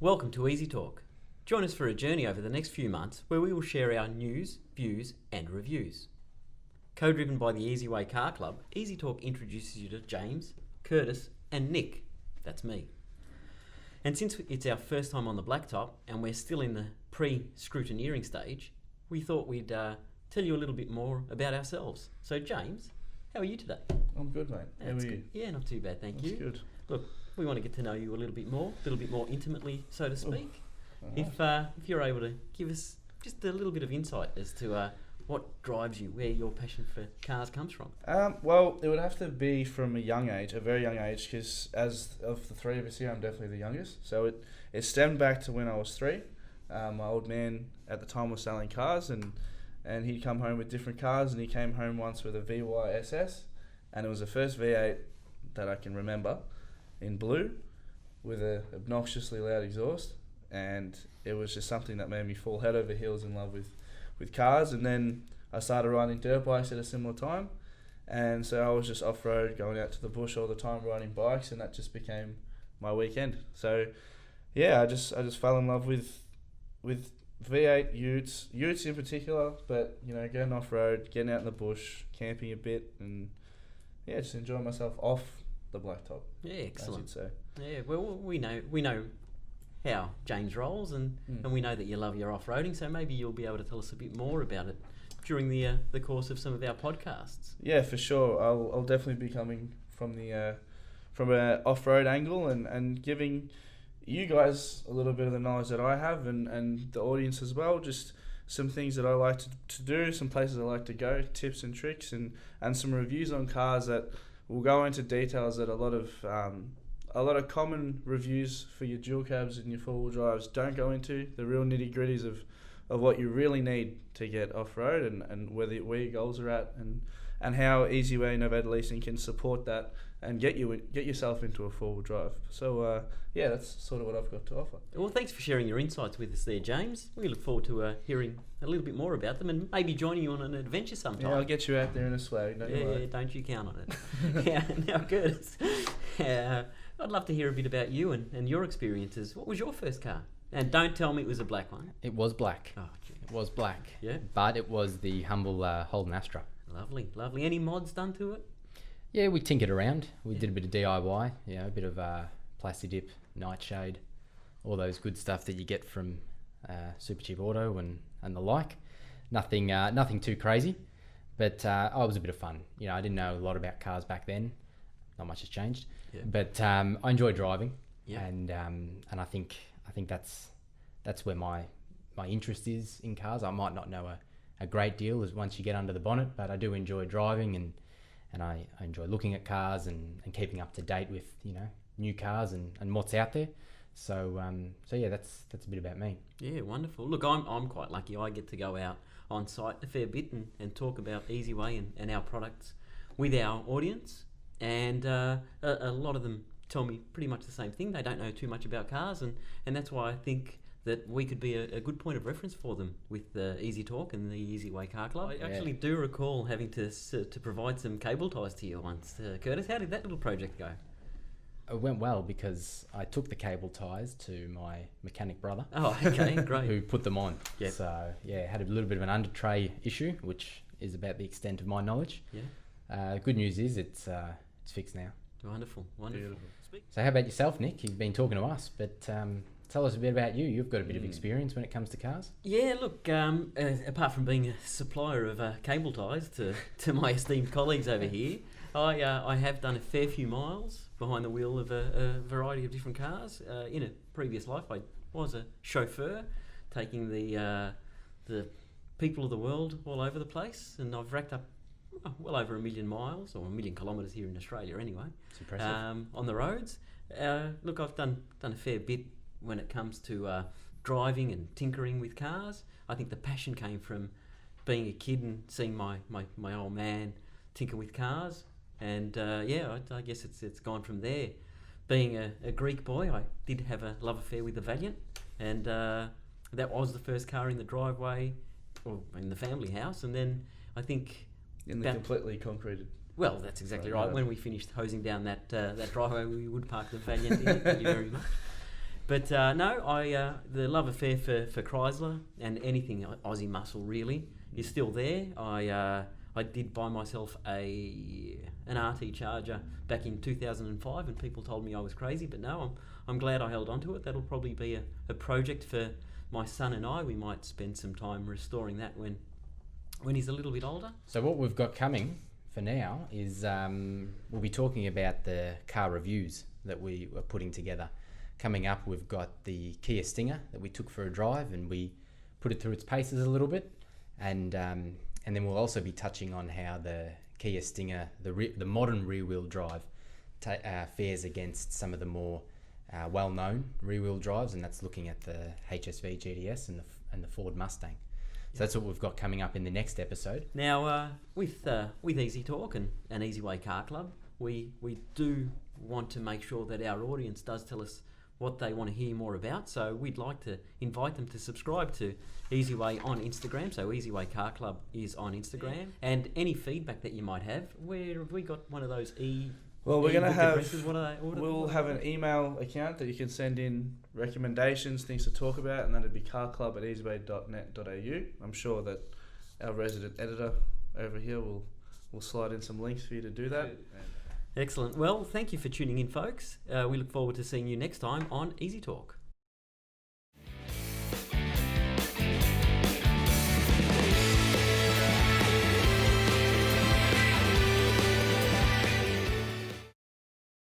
Welcome to EziTorque. Join us for a journey over the next few months where we will share our news, views and reviews. Co-driven by the Easy Way Car Club, EziTorque introduces you to James, Curtis and Nick. That's me. And since it's our first time on the blacktop and we're still in the pre-scrutineering stage, we thought we'd tell you a little bit more about ourselves. So James, how are you today? I'm good, mate. How are you? Yeah, not too bad, thank you. That's good. Look, we want to get to know you a little bit more intimately, so to speak. Alright. If you're able to give us just a little bit of insight as to what drives you, where your passion for cars comes from. Well, it would have to be from a very young age, because as of the three of us here, I'm definitely the youngest. So it stemmed back to when I was 3. My old man at the time was selling cars, and he'd come home with different cars, and he came home once with a VY-SS, and it was the first V8 that I can remember, in blue, with a obnoxiously loud exhaust, and it was just something that made me fall head over heels in love with cars. And then I started riding dirt bikes at a similar time, and so I was just off-road, going out to the bush all the time, riding bikes, and that just became my weekend. So yeah, I just fell in love with V8 utes in particular, but going off-road, getting out in the bush, camping a bit, and yeah, just enjoying myself off the blacktop. Yeah, excellent. As you'd say. Yeah, well, we know how James rolls, and we know that you love your off-roading, so maybe you'll be able to tell us a bit more about it during the course of some of our podcasts. Yeah, for sure. I'll definitely be coming from the from an off-road angle and giving you guys a little bit of the knowledge that I have, and the audience as well, just some things that I like to do, some places I like to go, tips and tricks, and some reviews on cars that will go into details that a lot of common reviews for your dual cabs and your four-wheel drives don't go into, the real nitty-gritties of what you really need to get off-road, and where your goals are at, and how Easy Way Novated Leasing can support that and get yourself into a four-wheel drive. So yeah, that's sort of what I've got to offer. Well, thanks for sharing your insights with us there, James. We look forward to hearing a little bit more about them and maybe joining you on an adventure sometime. Yeah, I'll get you out there in a swag. Don't you worry. Yeah, don't you count on it. Yeah, now Curtis, I'd love to hear a bit about you and your experiences. What was your first car? And don't tell me it was a black one. It was black. Oh, gee. It was black. Yeah. But it was the humble Holden Astra. Lovely, lovely. Any mods done to it? Yeah, we tinkered around. We did a bit of DIY, a bit of plasti dip, nightshade, all those good stuff that you get from Super Cheap Auto and the like. Nothing too crazy, but it was a bit of fun. I didn't know a lot about cars back then. Not much has changed, but I enjoy driving, and I think that's where my interest is in cars. I might not know a great deal as once you get under the bonnet, but I do enjoy driving, and I enjoy looking at cars and keeping up to date with new cars and what's out there. So yeah, that's a bit about me. Yeah, wonderful. Look, I'm quite lucky. I get to go out on site a fair bit and talk about Easy Way and our products with our audience, and a lot of them tell me pretty much the same thing. They don't know too much about cars, and that's why I think that we could be a good point of reference for them with EziTorque and the Easy Way Car Club. I actually do recall having to provide some cable ties to you once. Curtis, how did that little project go? It went well because I took the cable ties to my mechanic brother. Oh, okay, great. Who put them on. Yep. So yeah, had a little bit of an under tray issue, which is about the extent of my knowledge. Yeah. Good news is it's fixed now. Wonderful. Beautiful. So how about yourself, Nick? You've been talking to us, but tell us a bit about you. You've got a bit of experience when it comes to cars. Yeah, look, apart from being a supplier of cable ties to my esteemed colleagues over here, I have done a fair few miles behind the wheel of a variety of different cars. In a previous life, I was a chauffeur, taking the people of the world all over the place, and I've racked up well over 1 million miles, or 1 million kilometres here in Australia anyway. It's impressive. On the roads. Look, I've done a fair bit when it comes to driving and tinkering with cars. I think the passion came from being a kid and seeing my old man tinker with cars, and I guess it's gone from there. Being a Greek boy, I did have a love affair with the Valiant, and that was the first car in the driveway, or in the family house, and then I think In the completely concreted. Well, that's exactly right. When we finished hosing down that driveway, we would park the Valiant in it. Thank you very much. But no, the love affair for Chrysler and anything Aussie muscle really is still there. I did buy myself an RT Charger back in 2005, and people told me I was crazy. But no, I'm glad I held on to it. That'll probably be a project for my son and I. We might spend some time restoring that when he's a little bit older. So what we've got coming for now is we'll be talking about the car reviews that we were putting together. Coming up, we've got the Kia Stinger that we took for a drive and we put it through its paces a little bit, and then we'll also be touching on how the Kia Stinger, the modern rear-wheel drive, fares against some of the more well-known rear-wheel drives, and that's looking at the HSV GTS and the Ford Mustang. So that's what we've got coming up in the next episode. Now, with EziTorque and Easyway Car Club, we do want to make sure that our audience does tell us what they want to hear more about. So we'd like to invite them to subscribe to Easyway on Instagram. So Easyway Car Club is on Instagram. And any feedback that you might have, where have we got one of those Well, we're going to have, we'll have an email account that you can send in recommendations, things to talk about, and that'd be carclub@easyway.net.au. I'm sure that our resident editor over here will slide in some links for you to do that. Excellent. Well, thank you for tuning in, folks. We look forward to seeing you next time on EziTorque.